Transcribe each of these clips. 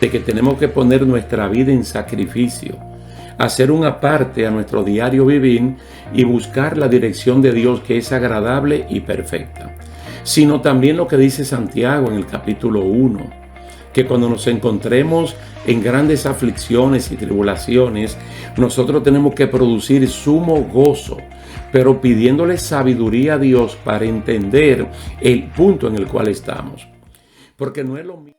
de que tenemos que poner nuestra vida en sacrificio, hacer una parte a nuestro diario vivir y buscar la dirección de Dios que es agradable y perfecta. Sino también lo que dice Santiago en el capítulo 1, que cuando nos encontremos en grandes aflicciones y tribulaciones, nosotros tenemos que producir sumo gozo, pero pidiéndole sabiduría a Dios para entender el punto en el cual estamos. Porque no es lo mismo.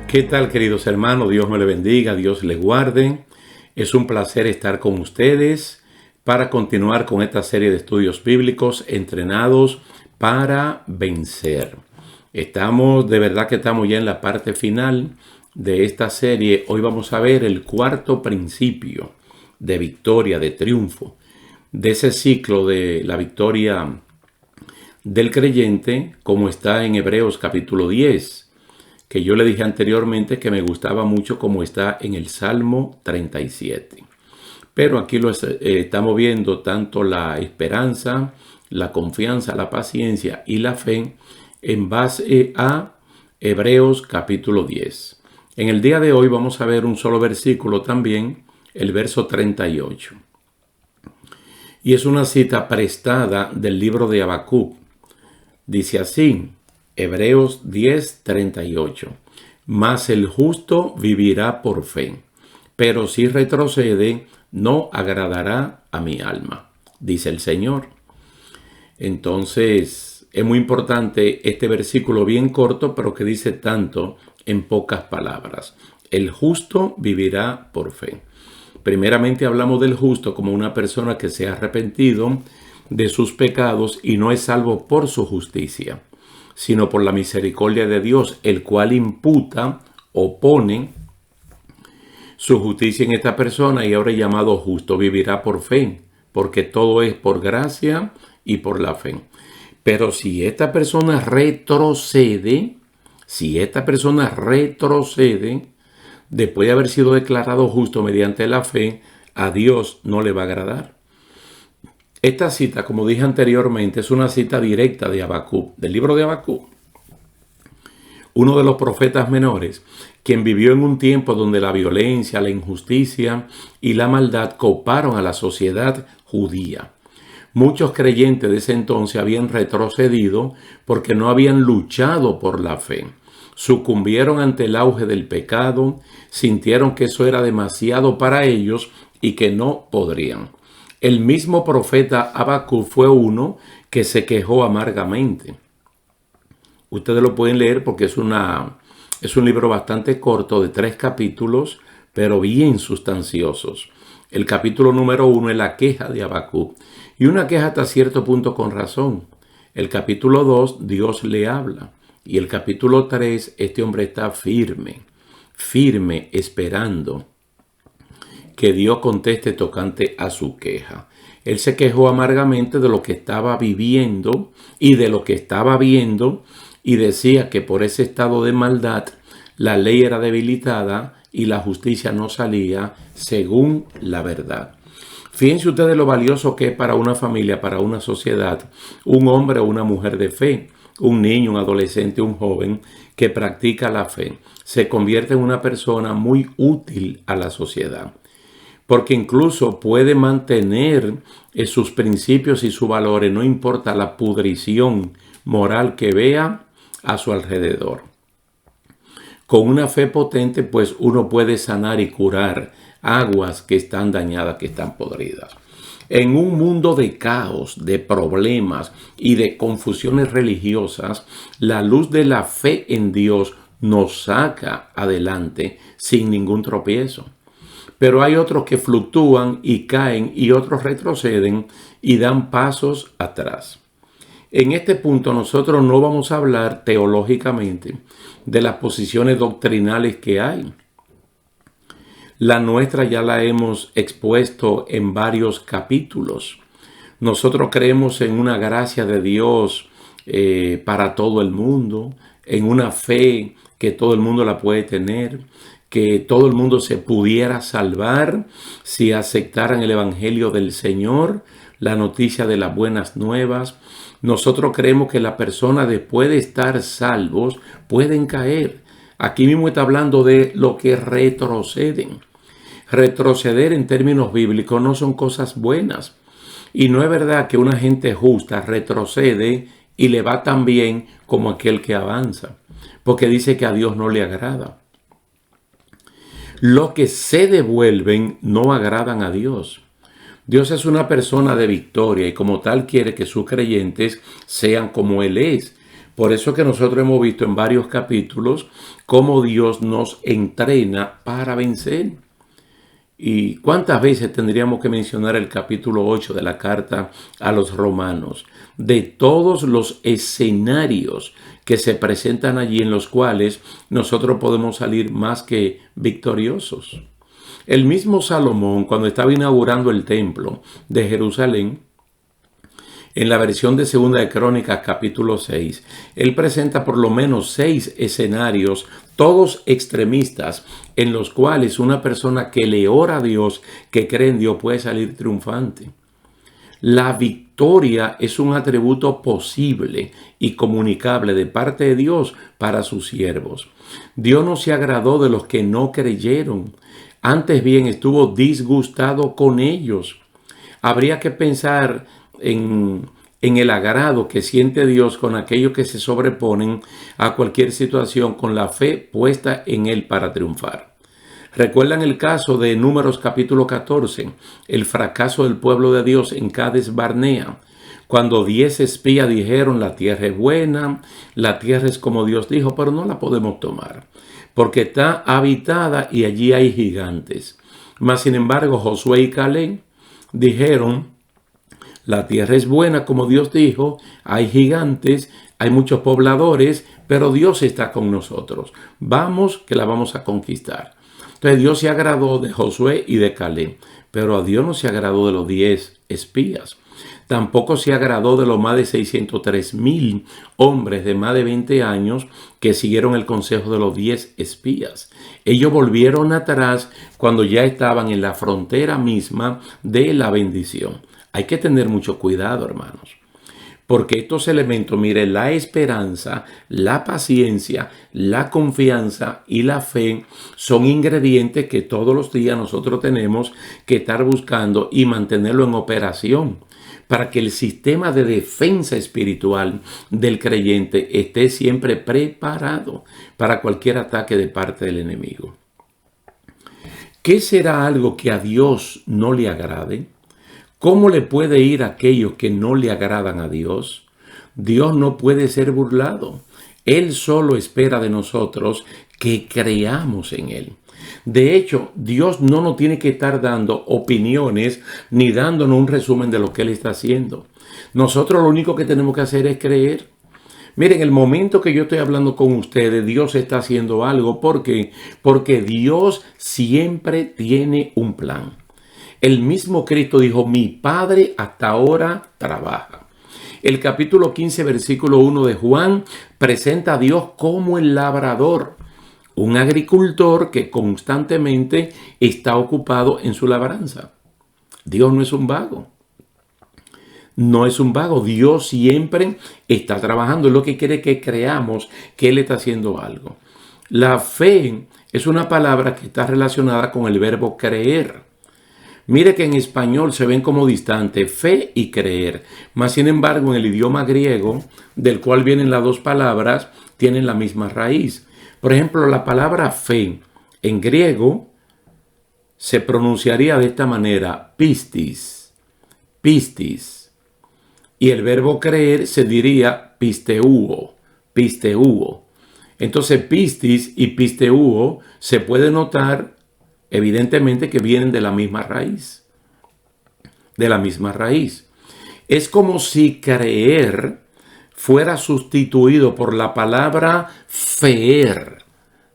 ¿Qué tal, queridos hermanos? Dios me le bendiga, Dios le guarde. Es un placer estar con ustedes para continuar con esta serie de estudios bíblicos entrenados para vencer. De verdad que estamos ya en la parte final de esta serie. Hoy vamos a ver el cuarto principio de victoria, de triunfo, de ese ciclo de la victoria del creyente, como está en Hebreos capítulo 10. Que yo le dije anteriormente que me gustaba mucho como está en el Salmo 37. Pero aquí estamos viendo tanto la esperanza, la confianza, la paciencia y la fe en base a Hebreos capítulo 10. En el día de hoy vamos a ver un solo versículo también, el verso 38. Y es una cita prestada del libro de Habacuc. Dice así, Hebreos 10:38. Mas el justo vivirá por fe, pero si retrocede, no agradará a mi alma, dice el Señor. Entonces, es muy importante este versículo bien corto, pero que dice tanto en pocas palabras. El justo vivirá por fe. Primeramente hablamos del justo como una persona que se ha arrepentido de sus pecados y no es salvo por su justicia, sino por la misericordia de Dios, el cual imputa o pone su justicia en esta persona y ahora llamado justo vivirá por fe, porque todo es por gracia y por la fe. Pero si esta persona retrocede, después de haber sido declarado justo mediante la fe, a Dios no le va a agradar. Esta cita, como dije anteriormente, es una cita directa de Habacuc, del libro de Habacuc, uno de los profetas menores, quien vivió en un tiempo donde la violencia, la injusticia y la maldad coparon a la sociedad judía. Muchos creyentes de ese entonces habían retrocedido porque no habían luchado por la fe. Sucumbieron ante el auge del pecado, sintieron que eso era demasiado para ellos y que no podrían. El mismo profeta Habacuc fue uno que se quejó amargamente. Ustedes lo pueden leer porque es un libro bastante corto de 3 capítulos, pero bien sustanciosos. El capítulo número 1 es la queja de Habacuc, y una queja hasta cierto punto con razón. El capítulo 2, Dios le habla, y el capítulo 3, este hombre está firme, esperando que Dios conteste tocante a su queja. Él se quejó amargamente de lo que estaba viviendo y de lo que estaba viendo, y decía que por ese estado de maldad la ley era debilitada y la justicia no salía según la verdad. Fíjense ustedes lo valioso que es para una familia, para una sociedad, un hombre o una mujer de fe, un niño, un adolescente, un joven que practica la fe, se convierte en una persona muy útil a la sociedad, porque incluso puede mantener sus principios y sus valores, no importa la pudrición moral que vea a su alrededor. Con una fe potente, pues uno puede sanar y curar aguas que están dañadas, que están podridas. En un mundo de caos, de problemas y de confusiones religiosas, la luz de la fe en Dios nos saca adelante sin ningún tropiezo. Pero hay otros que fluctúan y caen y otros retroceden y dan pasos atrás. En este punto nosotros no vamos a hablar teológicamente de las posiciones doctrinales que hay. La nuestra ya la hemos expuesto en varios capítulos. Nosotros creemos en una gracia de Dios para todo el mundo, en una fe que todo el mundo la puede tener, que todo el mundo se pudiera salvar si aceptaran el Evangelio del Señor, la noticia de las buenas nuevas. Nosotros creemos que la persona, después de estar salvos, pueden caer. Aquí mismo está hablando de lo que retroceden. Retroceder en términos bíblicos no son cosas buenas. Y no es verdad que una gente justa retrocede y le va tan bien como aquel que avanza, porque dice que a Dios no le agrada. Los que se devuelven no agradan a Dios. Dios es una persona de victoria y como tal quiere que sus creyentes sean como Él es. Por eso que nosotros hemos visto en varios capítulos cómo Dios nos entrena para vencer. ¿Y cuántas veces tendríamos que mencionar el capítulo 8 de la carta a los romanos? De todos los escenarios que se presentan allí en los cuales nosotros podemos salir más que victoriosos. El mismo Salomón, cuando estaba inaugurando el templo de Jerusalén, en la versión de Segunda de Crónicas, capítulo 6, él presenta por lo menos 6 escenarios, todos extremistas, en los cuales una persona que le ora a Dios, que cree en Dios, puede salir triunfante. La victoria es un atributo posible y comunicable de parte de Dios para sus siervos. Dios no se agradó de los que no creyeron, antes bien estuvo disgustado con ellos. Habría que pensar en el agrado que siente Dios con aquellos que se sobreponen a cualquier situación con la fe puesta en Él para triunfar. ¿Recuerdan el caso de Números capítulo 14, el fracaso del pueblo de Dios en Cades Barnea? Cuando 10 espías dijeron, la tierra es buena, la tierra es como Dios dijo, pero no la podemos tomar, porque está habitada y allí hay gigantes. Mas, sin embargo, Josué y Caleb dijeron, la tierra es buena como Dios dijo, hay gigantes, hay muchos pobladores, pero Dios está con nosotros. Vamos, que la vamos a conquistar. Entonces Dios se agradó de Josué y de Caleb, pero a Dios no se agradó de los 10 espías. Tampoco se agradó de los más de 603,000 hombres de más de 20 años que siguieron el consejo de los 10 espías. Ellos volvieron atrás cuando ya estaban en la frontera misma de la bendición. Hay que tener mucho cuidado, hermanos, porque estos elementos, mire, la esperanza, la paciencia, la confianza y la fe son ingredientes que todos los días nosotros tenemos que estar buscando y mantenerlo en operación para que el sistema de defensa espiritual del creyente esté siempre preparado para cualquier ataque de parte del enemigo. ¿Qué será algo que a Dios no le agrade? ¿Cómo le puede ir a aquellos que no le agradan a Dios? Dios no puede ser burlado. Él solo espera de nosotros que creamos en Él. De hecho, Dios no nos tiene que estar dando opiniones ni dándonos un resumen de lo que Él está haciendo. Nosotros lo único que tenemos que hacer es creer. Miren, el momento que yo estoy hablando con ustedes, Dios está haciendo algo. ¿Por qué? Porque Dios siempre tiene un plan. El mismo Cristo dijo, mi Padre hasta ahora trabaja. El capítulo 15, versículo 1 de Juan, presenta a Dios como el labrador, un agricultor que constantemente está ocupado en su labranza. Dios no es un vago. No es un vago. Dios siempre está trabajando. Es lo que quiere que creamos que Él está haciendo algo. La fe es una palabra que está relacionada con el verbo creer. Mire que en español se ven como distantes, fe y creer. Mas, sin embargo, en el idioma griego, del cual vienen las dos palabras, tienen la misma raíz. Por ejemplo, la palabra fe en griego se pronunciaría de esta manera, pistis, pistis. Y el verbo creer se diría pisteuo, pisteuo. Entonces, pistis y pisteuo se puede notar evidentemente que vienen de la misma raíz. De la misma raíz. Es como si creer fuera sustituido por la palabra feer.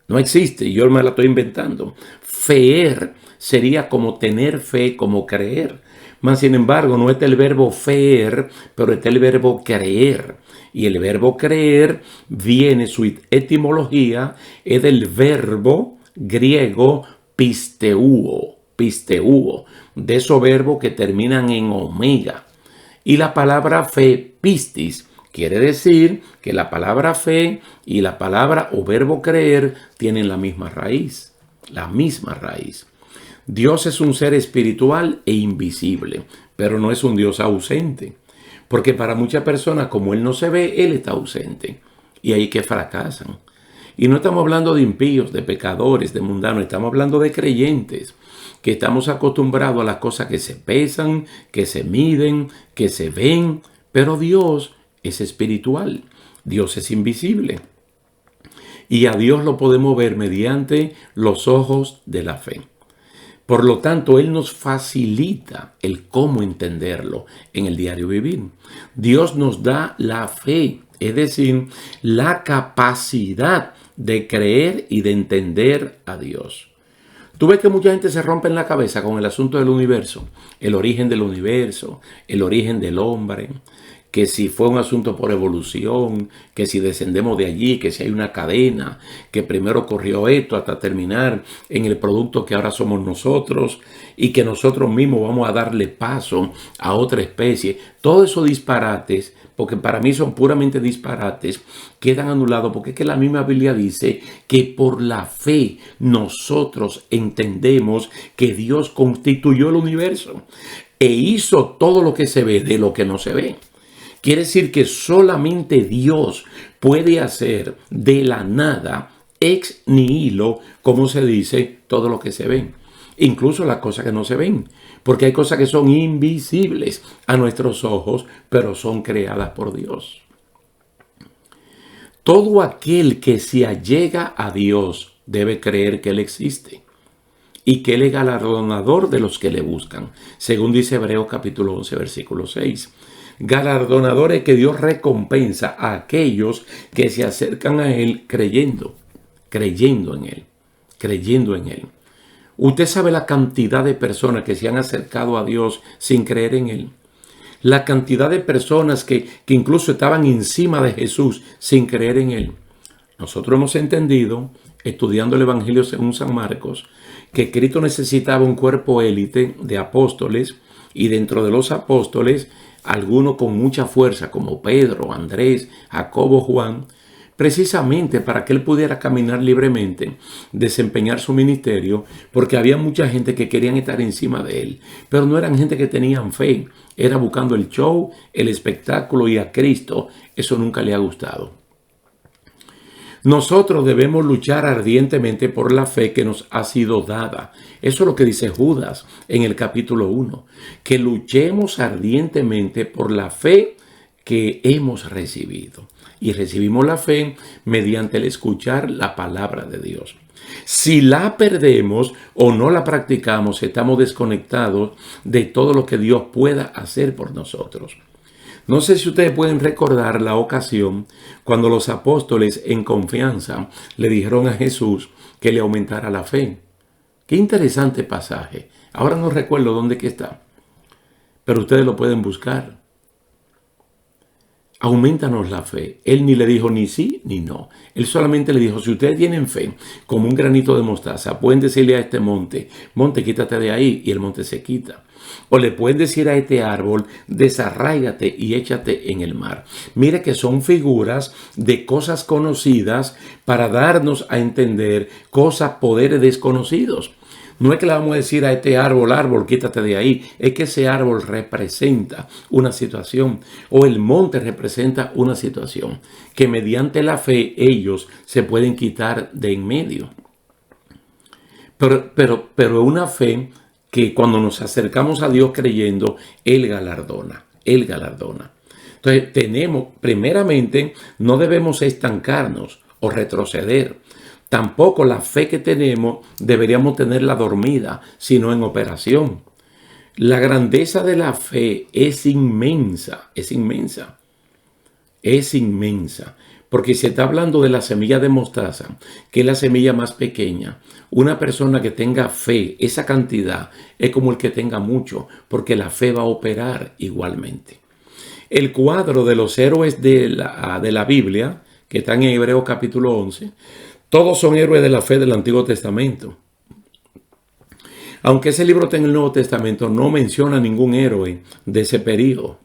No existe, yo me la estoy inventando. Feer sería como tener fe, como creer. Mas, sin embargo, no está el verbo feer, pero está el verbo creer. Y el verbo creer viene, su etimología es del verbo griego pisteuo, de esos verbos que terminan en omega. Y la palabra fe, pistis, quiere decir que la palabra fe y la palabra o verbo creer tienen la misma raíz, Dios es un ser espiritual e invisible, pero no es un Dios ausente. Porque para muchas personas, como Él no se ve, Él está ausente. Y ahí que fracasan. Y no estamos hablando de impíos, de pecadores, de mundanos. Estamos hablando de creyentes. Que estamos acostumbrados a las cosas que se pesan, que se miden, que se ven. Pero Dios es espiritual. Dios es invisible. Y a Dios lo podemos ver mediante los ojos de la fe. Por lo tanto, Él nos facilita el cómo entenderlo en el diario vivir. Dios nos da la fe, es decir, la capacidad de creer y de entender a Dios. Tú ves que mucha gente se rompe en la cabeza con el asunto del universo, el origen del universo, el origen del hombre, que si fue un asunto por evolución, que si descendemos de allí, que si hay una cadena, que primero ocurrió esto hasta terminar en el producto que ahora somos nosotros y que nosotros mismos vamos a darle paso a otra especie. Todos esos disparates, porque para mí son puramente disparates, quedan anulados porque es que la misma Biblia dice que por la fe nosotros entendemos que Dios constituyó el universo e hizo todo lo que se ve de lo que no se ve. Quiere decir que solamente Dios puede hacer de la nada, ex nihilo, como se dice, todo lo que se ve. Incluso las cosas que no se ven. Porque hay cosas que son invisibles a nuestros ojos, pero son creadas por Dios. Todo aquel que se allega a Dios debe creer que Él existe y que Él es galardonador de los que le buscan, según dice Hebreos capítulo 11, versículo 6. Galardonador es que Dios recompensa a aquellos que se acercan a Él creyendo en Él. Usted sabe la cantidad de personas que se han acercado a Dios sin creer en Él. La cantidad de personas que incluso estaban encima de Jesús sin creer en Él. Nosotros hemos entendido, estudiando el Evangelio según San Marcos, que Cristo necesitaba un cuerpo élite de apóstoles y dentro de los apóstoles, algunos con mucha fuerza como Pedro, Andrés, Jacobo, Juan, precisamente para que Él pudiera caminar libremente, desempeñar su ministerio, porque había mucha gente que querían estar encima de Él, pero no eran gente que tenían fe, era buscando el show, el espectáculo y a Cristo, eso nunca le ha gustado. Nosotros debemos luchar ardientemente por la fe que nos ha sido dada. Eso es lo que dice Judas en el capítulo 1. Que luchemos ardientemente por la fe que hemos recibido. Y recibimos la fe mediante el escuchar la palabra de Dios. Si la perdemos o no la practicamos, estamos desconectados de todo lo que Dios pueda hacer por nosotros. No sé si ustedes pueden recordar la ocasión cuando los apóstoles en confianza le dijeron a Jesús que le aumentara la fe. Qué interesante pasaje. Ahora no recuerdo dónde que está, pero ustedes lo pueden buscar. Aumentanos la fe. Él ni le dijo ni sí ni no. Él solamente le dijo, si ustedes tienen fe como un granito de mostaza, pueden decirle a este monte, quítate de ahí, y el monte se quita. O le pueden decir a este árbol, desarráigate y échate en el mar. Mire que son figuras de cosas conocidas para darnos a entender cosas, poderes desconocidos. No es que le vamos a decir a este árbol, quítate de ahí. Es que ese árbol representa una situación o el monte representa una situación que mediante la fe ellos se pueden quitar de en medio. Pero una fe que cuando nos acercamos a Dios creyendo, Él galardona. Entonces primeramente, no debemos estancarnos o retroceder. Tampoco la fe que tenemos deberíamos tenerla dormida, sino en operación. La grandeza de la fe es inmensa. Porque se está hablando de la semilla de mostaza, que es la semilla más pequeña. Una persona que tenga fe, esa cantidad, es como el que tenga mucho, porque la fe va a operar igualmente. El cuadro de los héroes de la Biblia, que está en Hebreos capítulo 11, todos son héroes de la fe del Antiguo Testamento. Aunque ese libro está en el Nuevo Testamento, no menciona ningún héroe de ese periodo.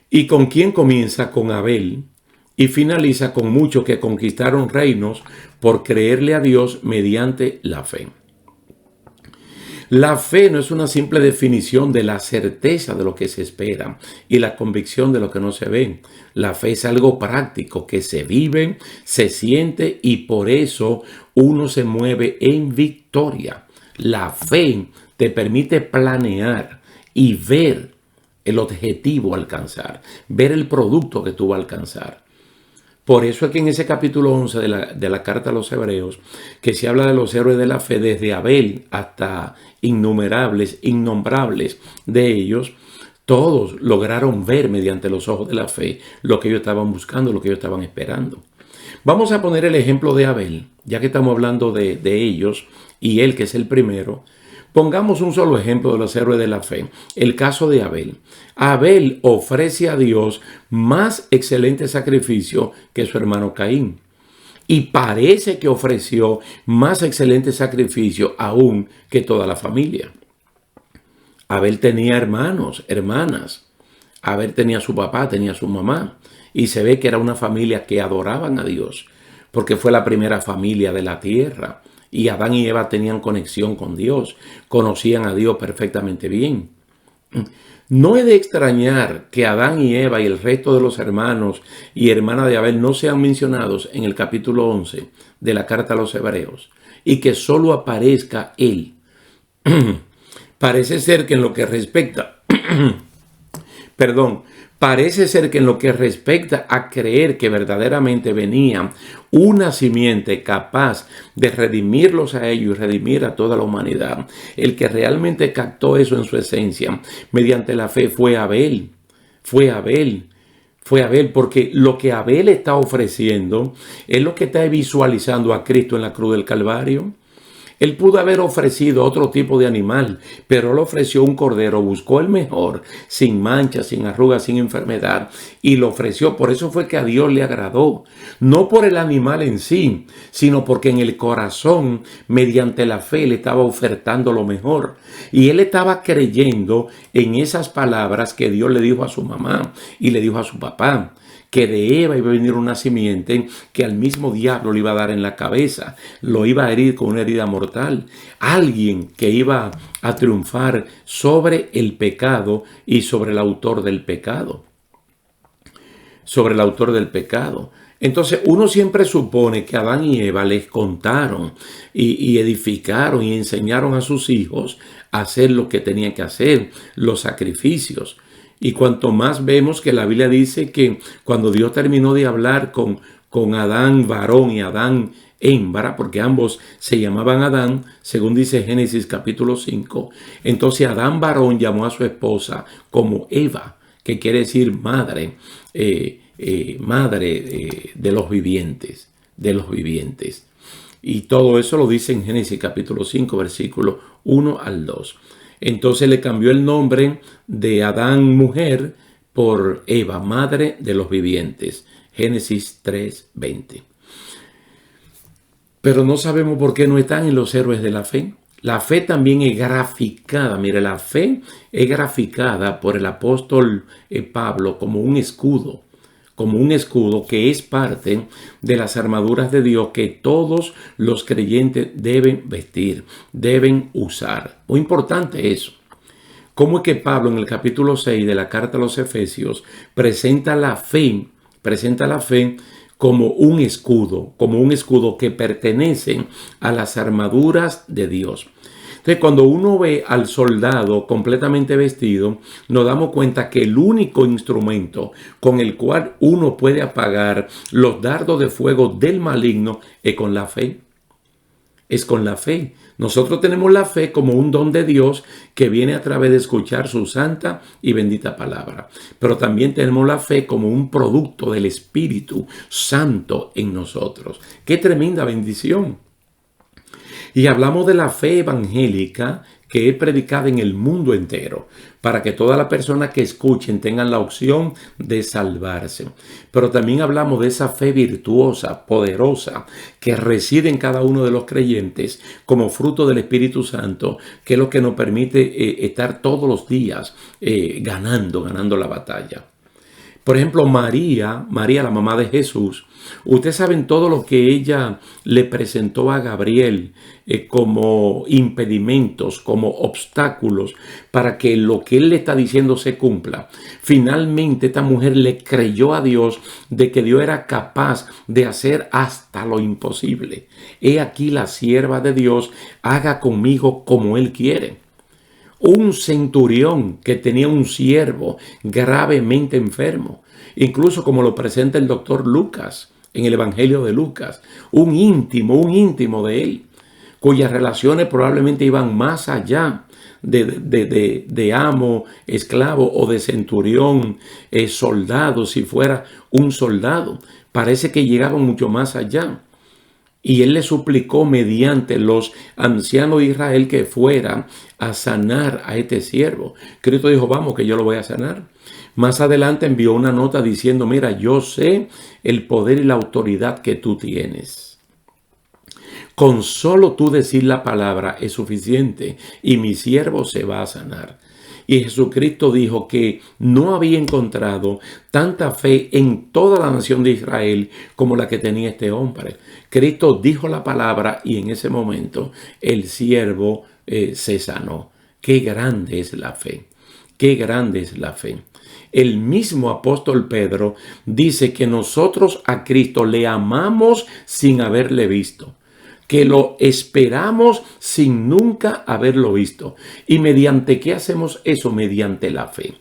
¿Y con quién comienza? Con Abel. Y finaliza con muchos que conquistaron reinos por creerle a Dios mediante la fe. La fe no es una simple definición de la certeza de lo que se espera y la convicción de lo que no se ve. La fe es algo práctico que se vive, se siente y por eso uno se mueve en victoria. La fe te permite planear y ver el objetivo a alcanzar, ver el producto que tú vas a alcanzar. Por eso es que en ese capítulo 11 de la carta a los Hebreos, que se habla de los héroes de la fe, desde Abel hasta innombrables de ellos, todos lograron ver mediante los ojos de la fe lo que ellos estaban buscando, lo que ellos estaban esperando. Vamos a poner el ejemplo de Abel, ya que estamos hablando de ellos y él que es el primero. Pongamos un solo ejemplo de los héroes de la fe, el caso de Abel. Abel ofrece a Dios más excelente sacrificio que su hermano Caín. Y parece que ofreció más excelente sacrificio aún que toda la familia. Abel tenía hermanos, hermanas. Abel tenía su papá, tenía su mamá. Y se ve que era una familia que adoraban a Dios, porque fue la primera familia de la tierra. Y Adán y Eva tenían conexión con Dios, conocían a Dios perfectamente bien. No es de extrañar que Adán y Eva y el resto de los hermanos y hermanas de Abel no sean mencionados en el capítulo 11 de la carta a los Hebreos y que solo aparezca él. Parece ser que en lo que respecta, parece ser que en lo que respecta a creer que verdaderamente venía una simiente capaz de redimirlos a ellos y redimir a toda la humanidad, el que realmente captó eso en su esencia mediante la fe fue Abel. Fue Abel, porque lo que Abel está ofreciendo es lo que está visualizando a Cristo en la cruz del Calvario. Él pudo haber ofrecido otro tipo de animal, pero él ofreció un cordero, buscó el mejor, sin manchas, sin arrugas, sin enfermedad, y lo ofreció. Por eso fue que a Dios le agradó, no por el animal en sí, sino porque en el corazón, mediante la fe, le estaba ofertando lo mejor. Y él estaba creyendo en esas palabras que Dios le dijo a su mamá y le dijo a su papá, que de Eva iba a venir una simiente que al mismo diablo le iba a dar en la cabeza, lo iba a herir con una herida mortal. Alguien que iba a triunfar sobre el pecado y sobre el autor del pecado. Sobre el autor del pecado. Entonces uno siempre supone que Adán y Eva les contaron y edificaron y enseñaron a sus hijos a hacer lo que tenían que hacer, los sacrificios. Y cuanto más vemos que la Biblia dice que cuando Dios terminó de hablar con Adán varón y Adán hembra, porque ambos se llamaban Adán, según dice Génesis capítulo 5, entonces Adán varón llamó a su esposa como Eva, que quiere decir madre, de los vivientes, Y todo eso lo dice en Génesis capítulo 5, versículo 1 al 2. Entonces le cambió el nombre de Adán mujer por Eva, madre de los vivientes. Génesis 3:20. Pero no sabemos por qué no están en los héroes de la fe. La fe también es graficada. Mire, la fe es graficada por el apóstol Pablo como un escudo que es parte de las armaduras de Dios que todos los creyentes deben vestir, deben usar. Muy importante eso. ¿Cómo es que Pablo en el capítulo 6 de la carta a los Efesios presenta la fe como un escudo que pertenece a las armaduras de Dios? Entonces, cuando uno ve al soldado completamente vestido, nos damos cuenta que el único instrumento con el cual uno puede apagar los dardos de fuego del maligno es con la fe. es con la fe. Nosotros tenemos la fe como un don de Dios que viene a través de escuchar su santa y bendita palabra. Pero también tenemos la fe como un producto del Espíritu Santo en nosotros. ¡Qué tremenda bendición! Y hablamos de la fe evangélica que es predicada en el mundo entero, para que todas las personas que escuchen tengan la opción de salvarse. Pero también hablamos de esa fe virtuosa, poderosa, que reside en cada uno de los creyentes como fruto del Espíritu Santo, que es lo que nos permite estar todos los días ganando la batalla. Por ejemplo, María, la mamá de Jesús, ustedes saben todo lo que ella le presentó a Gabriel como impedimentos, como obstáculos para que lo que él le está diciendo se cumpla. Finalmente esta mujer le creyó a Dios de que Dios era capaz de hacer hasta lo imposible. He aquí la sierva de Dios, haga conmigo como él quiere. Un centurión que tenía un siervo gravemente enfermo, incluso como lo presenta el doctor Lucas en el Evangelio de Lucas, un íntimo de él, cuyas relaciones probablemente iban más allá de amo, esclavo o de centurión, soldado, si fuera un soldado. Parece que llegaban mucho más allá. Y él le suplicó mediante los ancianos de Israel que fuera a sanar a este siervo. Cristo dijo, vamos que yo lo voy a sanar. Más adelante envió una nota diciendo, mira, yo sé el poder y la autoridad que tú tienes. Con solo tú decir la palabra es suficiente y mi siervo se va a sanar. Y Jesucristo dijo que no había encontrado tanta fe en toda la nación de Israel como la que tenía este hombre. Cristo dijo la palabra y en ese momento el siervo se sanó. ¡Qué grande es la fe! ¡Qué grande es la fe! El mismo apóstol Pedro dice que nosotros a Cristo le amamos sin haberle visto, que lo esperamos sin nunca haberlo visto. ¿Y mediante qué hacemos eso? Mediante la fe.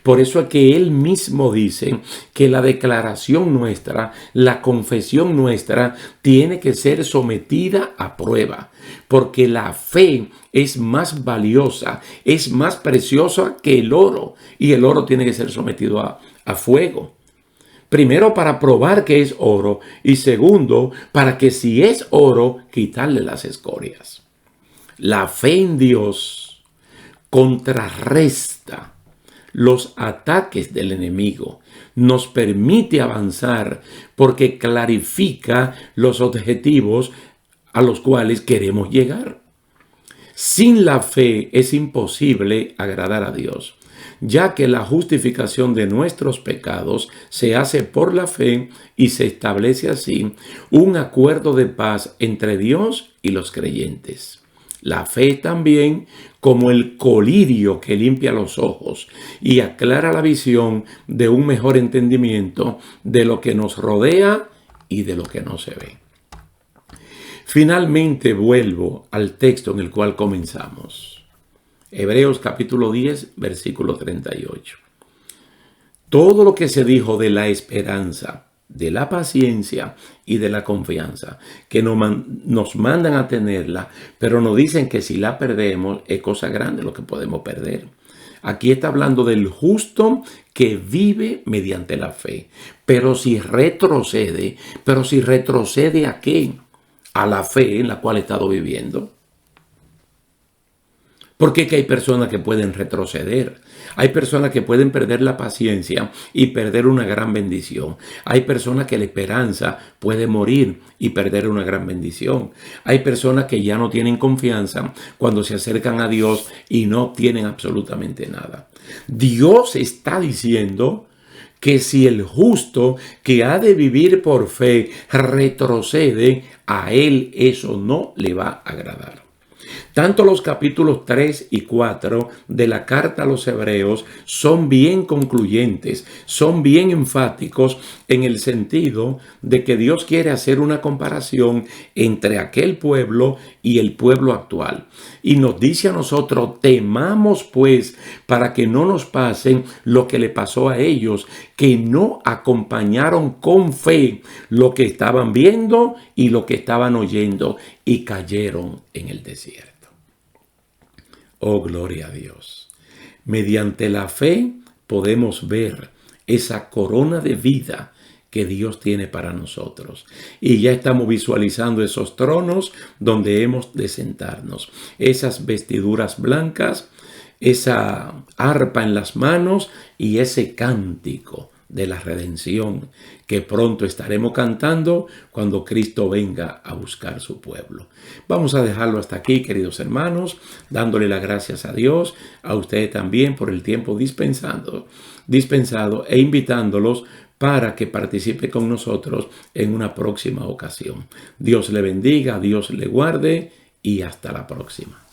Por eso es que él mismo dice que la declaración nuestra, la confesión nuestra, tiene que ser sometida a prueba. Porque la fe es más valiosa, es más preciosa que el oro. Y el oro tiene que ser sometido a fuego. Primero, para probar que es oro. Y segundo, para que si es oro, quitarle las escorias. La fe en Dios contrarresta los ataques del enemigo. Nos permite avanzar porque clarifica los objetivos a los cuales queremos llegar. Sin la fe es imposible agradar a Dios, ya que la justificación de nuestros pecados se hace por la fe y se establece así un acuerdo de paz entre Dios y los creyentes. La fe también como el colirio que limpia los ojos y aclara la visión de un mejor entendimiento de lo que nos rodea y de lo que no se ve. Finalmente vuelvo al texto en el cual comenzamos. Hebreos capítulo 10, versículo 38. Todo lo que se dijo de la esperanza, de la paciencia y de la confianza, que nos mandan a tenerla, pero nos dicen que si la perdemos es cosa grande lo que podemos perder. Aquí está hablando del justo que vive mediante la fe. Pero si retrocede, ¿a qué? A la fe en la cual he estado viviendo. Porque hay personas que pueden retroceder. Hay personas que pueden perder la paciencia y perder una gran bendición. Hay personas que la esperanza puede morir y perder una gran bendición. Hay personas que ya no tienen confianza cuando se acercan a Dios y no obtienen absolutamente nada. Dios está diciendo que si el justo que ha de vivir por fe retrocede, a él eso no le va a agradar. Tanto los capítulos 3 y 4 de la carta a los Hebreos son bien concluyentes, son bien enfáticos en el sentido de que Dios quiere hacer una comparación entre aquel pueblo y el pueblo actual. Y nos dice a nosotros, temamos pues para que no nos pasen lo que le pasó a ellos, que no acompañaron con fe lo que estaban viendo y lo que estaban oyendo y cayeron en el desierto. Oh, gloria a Dios. Mediante la fe podemos ver esa corona de vida que Dios tiene para nosotros. Y ya estamos visualizando esos tronos donde hemos de sentarnos. Esas vestiduras blancas, esa arpa en las manos y ese cántico de la redención que pronto estaremos cantando cuando Cristo venga a buscar su pueblo. Vamos a dejarlo hasta aquí, queridos hermanos, dándole las gracias a Dios, a ustedes también por el tiempo dispensado e invitándolos para que participe con nosotros en una próxima ocasión. Dios le bendiga, Dios le guarde y hasta la próxima.